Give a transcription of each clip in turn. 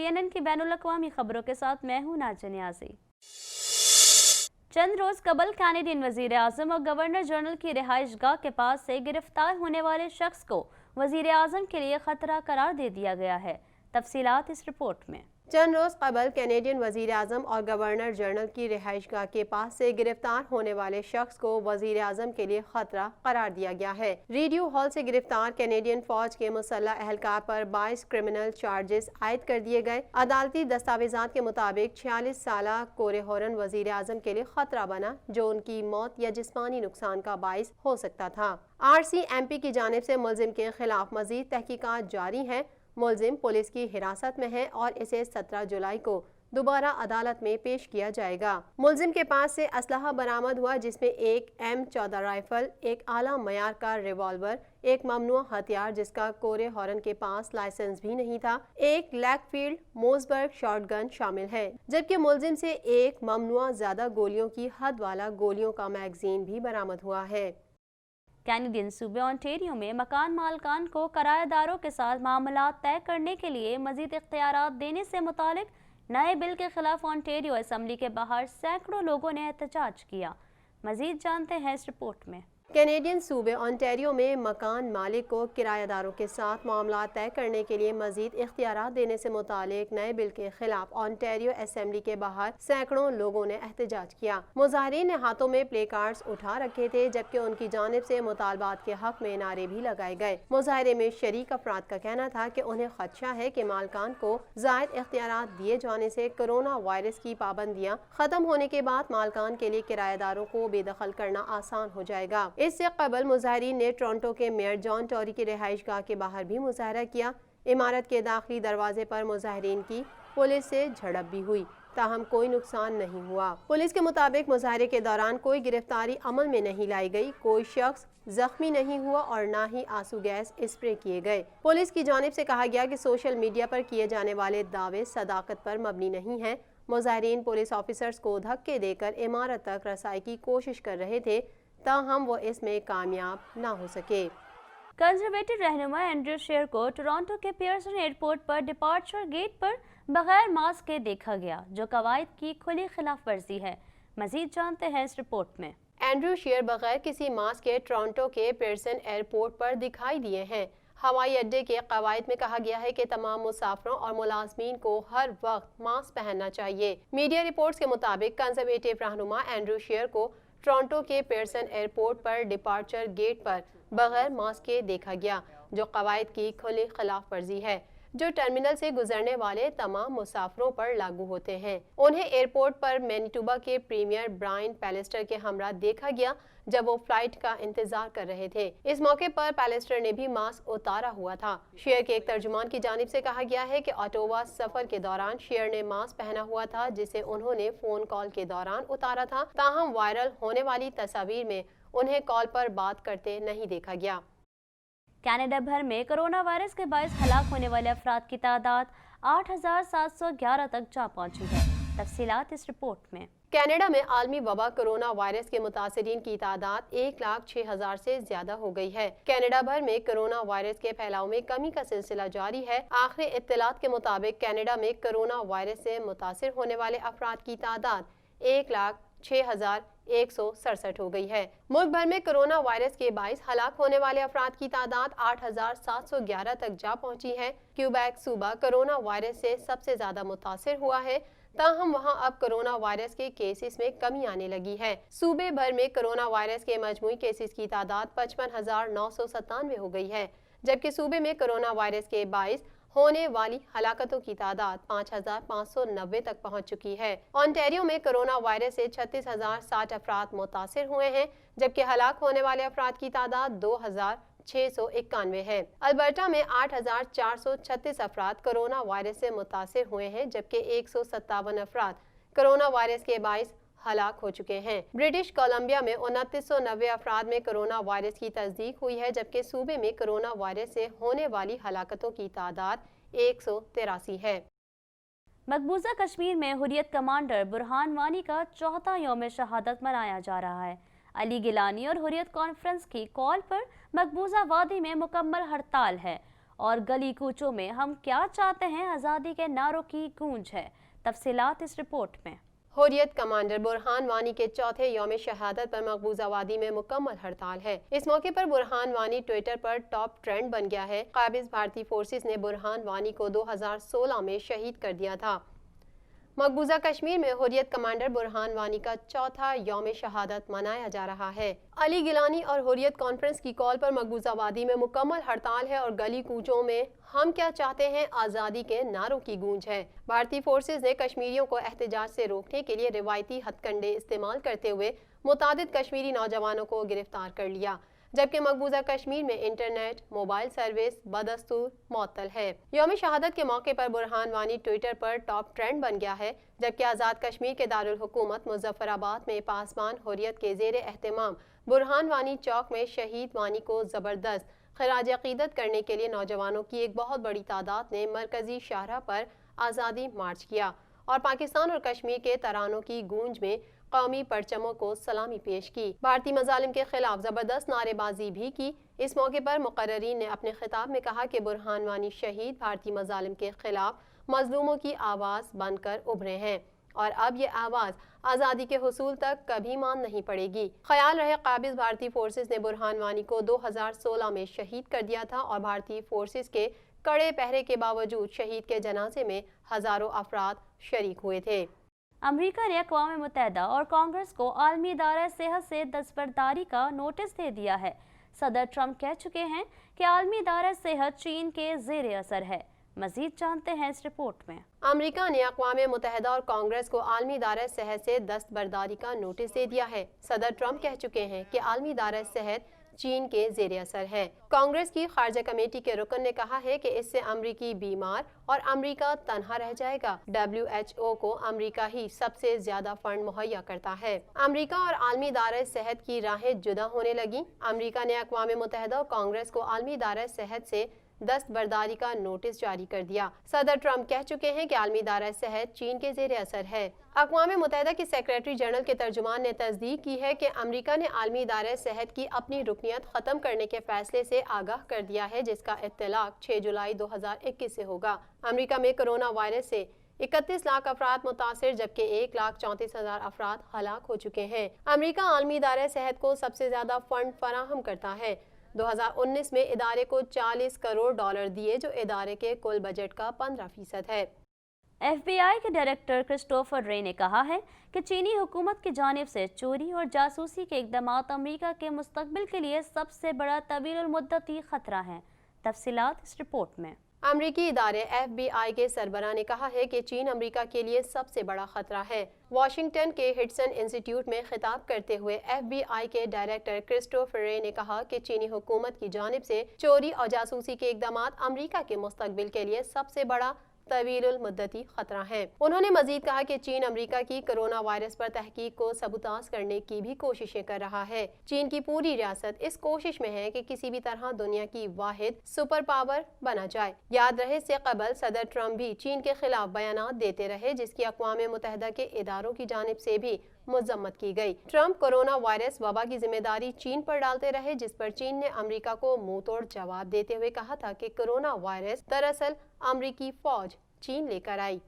CNN की बैनुल-अक़वामी खबरों के साथ मैं हूं नाज़ नियाज़ी। चंद रोज कबल कैनेडियन वजीर आजम और गवर्नर जनरल की रिहाइशगाह के पास से गिरफ्तार होने वाले शख्स को वजीर आजम के लिए खतरा करार दे दिया गया है। तफसीलात इस रिपोर्ट में। चंद रोज कबल कैनेडियन वजीर आजम और गवर्नर जनरल की रिहाइशगाह के पास से गिरफ्तार होने वाले शख्स को वजीर आजम के लिए खतरा करार दिया गया है। रेडियो हॉल से गिरफ्तार कैनेडियन फौज के मुसल्लह एहलकार पर 22 क्रिमिनल चार्जेस आयद कर दिए गए। अदालती दस्तावेजात के मुताबिक 46 साला कोरे हॉर्न वजीर आजम के लिए खतरा बना, जो उनकी मौत या जिस्मानी नुकसान का बाइस हो सकता था। RCMP की जानिब से मुलजिम के खिलाफ मजीद तहकीकात जारी है। मुलजिम पुलिस की हिरासत में है और इसे 17 जुलाई को दोबारा अदालत में पेश किया जाएगा। मुलजिम के पास से असलहा बरामद हुआ, जिसमें एक M14 राइफल, एक आला मयार का रिवॉल्वर, एक ममनुआ हथियार जिसका कोरे हॉर्न के पास लाइसेंस भी नहीं था, एक लैकफील्ड मोसबर्ग शॉटगन शामिल है, जबकि मुलजिम से एक ममनुआ ज्यादा गोलियों की हद वाला गोलियों का मैगजीन भी बरामद हुआ है। कैनेडियन सूबे ओंटारियो में मकान मालकान को किराएदारों के साथ मामला तय करने के लिए मजीद इख्तियारात देने से मुतालिक नए बिल के खिलाफ ओंटारियो असेंबली के बाहर सैकड़ों लोगों ने एहतजाज किया। मजीद जानते हैं इस रिपोर्ट में। कैनेडियन सूबे ओंटारियो में मकान मालिक को किराएदारों के साथ मामला तय करने के लिए मजीद इख्तियारात देने से मुतालिक नए बिल के खिलाफ ओंटारियो असेंबली के बाहर सैकड़ों लोगों ने एहतजाज किया। मुजाहिरीन ने हाथों में प्ले कार्ड्स उठा रखे थे, जबकि उनकी जानिब से मुतालबात के हक में नारे भी लगाए गए। मुजाहिरे में शरीक अफराद का कहना था कि उन्हें खदशा है कि मालकान को ज़ायद इख्तियारात दिए जाने से कोरोना वायरस की पाबंदियां खत्म होने के बाद मालकान के लिए किराएदारों को बेदखल करना आसान हो जाएगा। इससे कबल मुजाहिरीन ने टोरंटो के मेयर जॉन टोरी की रिहाइशगाह के बाहर भी मुजाहरा किया। इमारत के दाखिली दरवाजे पर मुजाहिरीन की पुलिस से झड़प भी हुई, ताहम कोई नुकसान नहीं हुआ। पुलिस के मुताबिक मुजाहरे के दौरान कोई गिरफ्तारी अमल में नहीं लाई गई, कोई शख्स जख्मी नहीं हुआ और ना ही आंसू गैस स्प्रे किए गए। पुलिस की जानिब से कहा गया कि सोशल मीडिया पर किए जाने वाले दावे सदाकत पर मबनी नहीं हैं। मुजाहिरीन पुलिस ऑफिसर्स को धक्के देकर इमारत तक रसाई की कोशिश कर रहे थे, ताहम वो इसमें कामयाब ना हो सके। कंजर्वेटिव रहनुमा एंड्रू शेयर को टोरंटो के पियर्सन एयरपोर्ट पर डिपार्चर गेट पर बगैर मास्क के देखा गया, जो कवायद की खुली खिलाफ वर्जी है। मजीद जानते हैं इस रिपोर्ट में। एंड्रू शेयर बगैर किसी मास्क के टोरंटो के पियर्सन एयरपोर्ट पर दिखाई दिए हैं। हवाई अड्डे के कवायद में कहा गया है कि तमाम मुसाफिरों और मुलाजमीन को हर वक्त मास्क पहनना चाहिए। मीडिया रिपोर्ट्स के मुताबिक कंजर्वेटिव रहनुमा एंड्रू शेयर को टोरंटो के पियर्सन एयरपोर्ट पर डिपार्चर गेट पर बगैर मास्क के देखा गया, जो कवायद की खुली खिलाफ वर्जी है, जो टर्मिनल से गुजरने वाले तमाम मुसाफिरों पर लागू होते हैं। उन्हें एयरपोर्ट पर मैनिटोबा के प्रीमियर ब्रायन पैलेस्टर के हमरा देखा गया, जब वो फ्लाइट का इंतजार कर रहे थे। इस मौके पर पैलेस्टर ने भी मास्क उतारा हुआ था। शेयर के एक तर्जुमान की जानिब से कहा गया है कि ऑटोवा सफर के दौरान शेयर ने मास्क पहना हुआ था, जिसे उन्होंने फोन कॉल के दौरान उतारा था, ताहम वायरल होने वाली तस्वीर में उन्हें कॉल पर बात करते नहीं देखा गया। कनाडा भर में कोरोना वायरस के बायस हलाक होने वाले अफराद की तादाद 8,711 तक जा पहुंची है। तफसीलात इस रिपोर्ट में। कनाडा में आलमी वबा कोरोना वायरस के मुतासिरीन की तादाद 1,06,000 से ज्यादा हो गई है। कनाडा भर में कोरोना वायरस के फैलाव में कमी का सिलसिला जारी है। आखिरी इत्तलात के मुताबिक कनाडा में कोरोना वायरस से मुतासिर होने वाले अफराद की तादाद 1,06,167 हो गई है। मुल्क भर में कोरोना वायरस के बाइस हलाक होने वाले अफराद की तादाद 8,711 तक जा पहुंची है। क्यूबेक सूबा कोरोना वायरस से सबसे ज्यादा मुतासिर हुआ है, ताहम वहां अब कोरोना वायरस के केसेस में कमी आने लगी है। सूबे भर में कोरोना वायरस के मजमूई केसेस की तादाद 55,997 हो गई है, जबकि सूबे में कोरोना वायरस के बाइस होने वाली हलाकतों की तादाद 5,590 तक पहुंच चुकी है। ओंटारियो में कोरोना वायरस से 36,060 अफराद मुतासिर हुए हैं, जबकि हलाक होने वाले अफराद की तादाद 2,691 है। अल्बर्टा में 8,436 अफराद कोरोना वायरस से मुतासिर हुए हैं, जबकि 157 अफराद कोरोना वायरस के बाइस हलाक हो चुके हैं। ब्रिटिश कोलंबिया में 2990 अफराद में कोरोना वायरस की तस्दीक हुई है, जबकि सूबे में कोरोना वायरस से होने वाली हलाकतों की तादाद 183 है। मकबूजा कश्मीर में हुर्रियत कमांडर बुरहान वानी का चौथा यौम शहादत मनाया जा रहा है। अली गिलानी और हुर्रियत कॉन्फ्रेंस की कॉल पर मकबूजा वादी में मुकम्मल हड़ताल है اور گلی کوچوں میں ہم کیا چاہتے ہیں آزادی کے نعروں کی گونج ہے۔ تفصیلات اس رپورٹ میں۔ حریت کمانڈر برہان وانی کے چوتھے یوم شہادت پر مقبوضہ وادی میں مکمل ہڑتال ہے۔ اس موقع پر برہان وانی ٹویٹر پر ٹاپ ٹرینڈ بن گیا ہے۔ قابض بھارتی فورسز نے برہان وانی کو 2016 میں شہید کر دیا تھا۔ مقبوضہ کشمیر میں حریت کمانڈر برہان وانی کا چوتھا یوم شہادت منایا جا رہا ہے۔ علی گیلانی اور حریت کانفرنس کی کال پر مقبوضہ وادی میں مکمل ہڑتال ہے اور گلی کوچوں میں ہم کیا چاہتے ہیں آزادی کے نعروں کی گونج ہے۔ بھارتی فورسز نے کشمیریوں کو احتجاج سے روکنے کے لیے روایتی ہتھ کنڈے استعمال کرتے ہوئے متعدد کشمیری نوجوانوں کو گرفتار کر لیا، جبکہ مقبوضہ کشمیر میں انٹرنیٹ موبائل سروس بدستور معطل ہے۔ یوم شہادت کے موقع پر برہان وانی ٹویٹر پر ٹاپ ٹرینڈ بن گیا ہے، جبکہ آزاد کشمیر کے دارالحکومت مظفر آباد میں پاسبان حریت کے زیر اہتمام برہان وانی چوک میں شہید وانی کو زبردست خراج عقیدت کرنے کے لیے نوجوانوں کی ایک بہت بڑی تعداد نے مرکزی شاہراہ پر آزادی مارچ کیا اور پاکستان اور کشمیر کے ترانوں کی گونج میں قومی پرچموں کو سلامی پیش کی۔ بھارتی مظالم کے خلاف زبردست نعرے بازی بھی کی۔ اس موقع پر مقررین نے اپنے خطاب میں کہا کہ برہان وانی شہید بھارتی مظالم کے خلاف مظلوموں کی آواز بن کر ابھرے ہیں اور اب یہ آواز آزادی کے حصول تک کبھی مان نہیں پڑے گی۔ خیال رہے قابض بھارتی فورسز نے برہان وانی کو 2016 میں شہید کر دیا تھا اور بھارتی فورسز کے کڑے پہرے کے باوجود شہید کے جنازے میں ہزاروں افراد شریک ہوئے تھے۔ امریکہ نے اقوام متحدہ اور کانگریس کو عالمی ادارہ صحت سے دستبرداری کا نوٹس دے دیا ہے۔ صدر ٹرمپ کہہ چکے ہیں کہ عالمی ادارہ صحت چین کے زیر اثر ہے۔ مزید جانتے ہیں اس رپورٹ میں۔ امریکہ نے اقوام متحدہ اور کانگریس کو عالمی ادارہ صحت سے دستبرداری کا نوٹس دے دیا ہے۔ صدر ٹرمپ کہہ چکے ہیں کہ عالمی ادارہ صحت چین کے زیر اثر ہے۔ کانگریس کی خارجہ کمیٹی کے رکن نے کہا ہے کہ اس سے امریکی بیمار اور امریکہ تنہا رہ جائے گا۔ WHO کو امریکہ ہی سب سے زیادہ فنڈ مہیا کرتا ہے۔ امریکہ اور عالمی ادارہ صحت کی راہیں جدا ہونے لگیں۔ امریکہ نے اقوام متحدہ اور کانگریس کو عالمی ادارہ صحت سے دستبرداری کا نوٹس جاری کر دیا۔ صدر ٹرمپ کہہ چکے ہیں کہ عالمی ادارہ صحت چین کے زیر اثر ہے۔ اقوام متحدہ کی سیکریٹری جنرل کے ترجمان نے تصدیق کی ہے کہ امریکہ نے عالمی ادارہ صحت کی اپنی رکنیت ختم کرنے کے فیصلے سے آگاہ کر دیا ہے، جس کا اطلاق 6 جولائی 2021 سے ہوگا۔ امریکہ میں کرونا وائرس سے 31 لاکھ افراد متاثر جبکہ 1,34,000 افراد ہلاک ہو چکے ہیں۔ امریکہ عالمی ادارہ صحت کو سب سے زیادہ فنڈ فراہم کرتا ہے۔ 2019 میں ادارے کو $40 کروڑ دیے، جو ادارے کے کل بجٹ کا 15% ہے۔ FBI کے ڈائریکٹر کرسٹوفر رے نے کہا ہے کہ چینی حکومت کی جانب سے چوری اور جاسوسی کے اقدامات امریکہ کے مستقبل کے لیے سب سے بڑا طویل المدتی خطرہ ہیں۔ تفصیلات اس رپورٹ میں۔ امریکی ادارے FBI کے سربراہ نے کہا ہے کہ چین امریکہ کے لیے سب سے بڑا خطرہ ہے۔ واشنگٹن کے ہڈسن انسٹی ٹیوٹ میں خطاب کرتے ہوئے FBI کے ڈائریکٹر کرسٹوفر رے نے کہا کہ چینی حکومت کی جانب سے چوری اور جاسوسی کے اقدامات امریکہ کے مستقبل کے لیے سب سے بڑا طویل المدتی خطرہ ہے۔ انہوں نے مزید کہا کہ چین امریکہ کی کرونا وائرس پر تحقیق کو سبوتاژ کرنے کی بھی کوششیں کر رہا ہے۔ چین کی پوری ریاست اس کوشش میں ہے کہ کسی بھی طرح دنیا کی واحد سپر پاور بنا جائے۔ یاد رہے اس سے قبل صدر ٹرمپ بھی چین کے خلاف بیانات دیتے رہے، جس کی اقوام متحدہ کے اداروں کی جانب سے بھی مذمت کی گئی۔ ٹرمپ کورونا وائرس وبا کی ذمہ داری چین پر ڈالتے رہے، جس پر چین نے امریکہ کو منہ توڑ جواب دیتے ہوئے کہا تھا کہ کورونا وائرس دراصل امریکی فوج چین لے کر آئی۔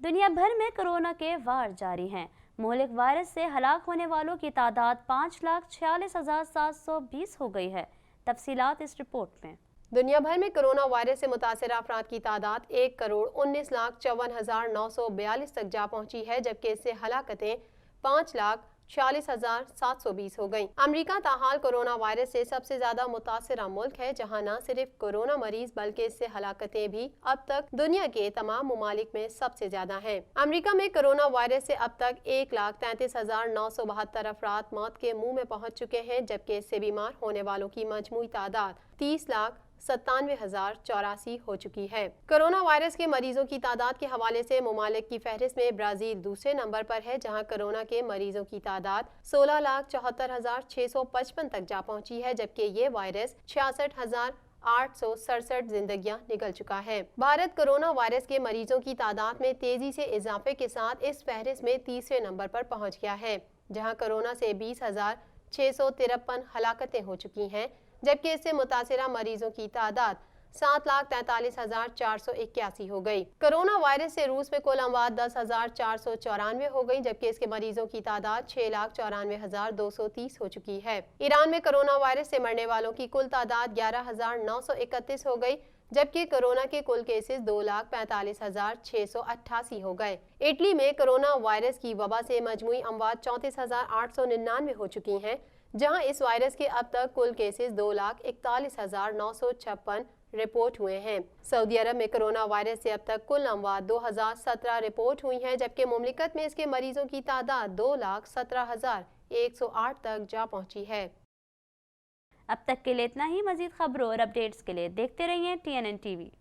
دنیا بھر میں کورونا کے وار جاری ہیں۔ مہلک وائرس سے ہلاک ہونے والوں کی تعداد 5,46,720 ہو گئی ہے۔ تفصیلات اس رپورٹ میں۔ دنیا بھر میں کورونا وائرس سے متاثرہ افراد کی تعداد 1,19,54,942 تک جا پہنچی ہے، جبکہ اس سے ہلاکتیں 5,46,720 ہو گئیں۔ امریکہ تاحال کورونا وائرس سے سب سے زیادہ متاثرہ ملک ہے، جہاں نہ صرف کورونا مریض بلکہ اس سے ہلاکتیں بھی اب تک دنیا کے تمام ممالک میں سب سے زیادہ ہیں۔ امریکہ میں کورونا وائرس سے اب تک 1,33,972 افراد موت کے منہ میں پہنچ چکے ہیں، جبکہ اس سے بیمار ہونے والوں کی مجموعی تعداد 30,97,084 ہو چکی ہے۔ کورونا وائرس کے مریضوں کی تعداد کے حوالے سے ممالک کی فہرست میں برازیل دوسرے نمبر پر ہے، جہاں کورونا کے مریضوں کی تعداد 16,74,655 تک جا پہنچی ہے، جبکہ یہ وائرس 66,867 زندگیاں نگل چکا ہے۔ بھارت کورونا وائرس کے مریضوں کی تعداد میں تیزی سے اضافے کے ساتھ اس فہرست میں تیسرے نمبر پر پہنچ گیا ہے، جہاں کورونا سے 20,653 ہلاکتیں ہو چکی ہیں، جبکہ اس سے متاثرہ مریضوں کی تعداد 7,43,481 हो गई। कोरोना वायरस से रूस में कुल अमवात 10,494 हो गई, जबकि इसके मरीजों की तादाद 6,94,230 हो चुकी है। ईरान में कोरोना वायरस से मरने वालों की कुल तादाद 11,931 हो गई, जबकि कोरोना के कुल केसेस 2,45,688 हो गए। इटली में कोरोना वायरस की वबा से मजमूई अमवात 34,899 हो चुकी हैं, जहां इस वायरस के अब तक कुल केसेस 2,41,956 रिपोर्ट हुए हैं। सऊदी अरब में कोरोना वायरस से अब तक कुल अमवात 2,017 रिपोर्ट हुई हैं, जबकि मुमलिकत में इसके मरीजों की तादाद 2,17,108 तक जा पहुंची है। अब तक के लिए इतना ही। मजीद खबरों और अपडेट्स के लिए देखते रहिए TNN TV।